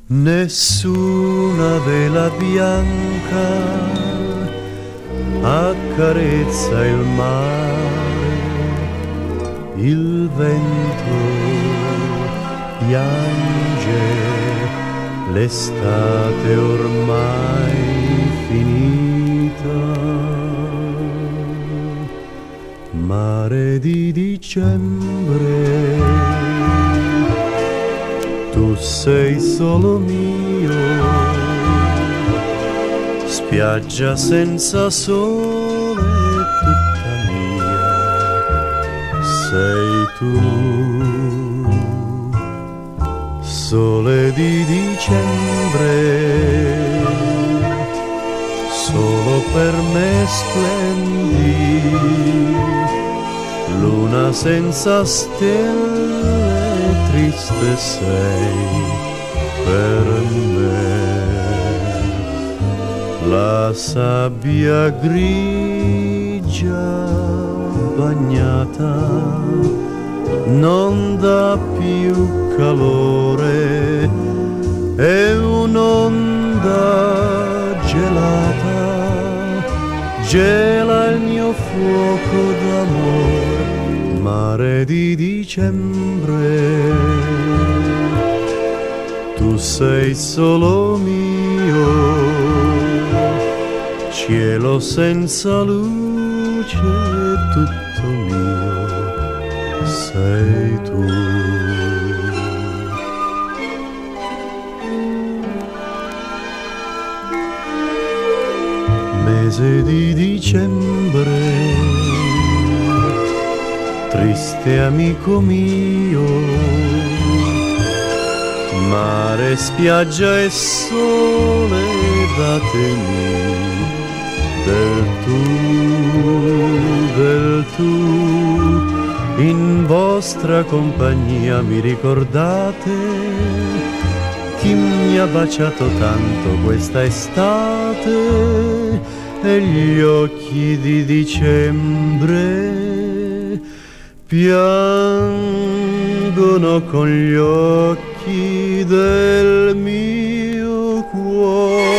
Nessuna vela bianca accarezza il mare, il vento piange, l'estate ormai finita. Mare di dicembre, tu sei solo mio, spiaggia senza sole tutta mia, sei tu, sole di dicembre, solo per me splendi, luna senza stelle, triste sei per me. La sabbia grigia bagnata non dà più calore, è un'onda gelata, gela il mio fuoco d'amore. Mare di dicembre, tu sei solo mio, cielo senza luce, tutto mio, sei tu. Mese di dicembre, triste amico mio, mare, spiaggia e sole, datemi del tu, in vostra compagnia mi ricordate chi mi ha baciato tanto questa estate, e gli occhi di dicembre piangono con gli occhi del mio cuore.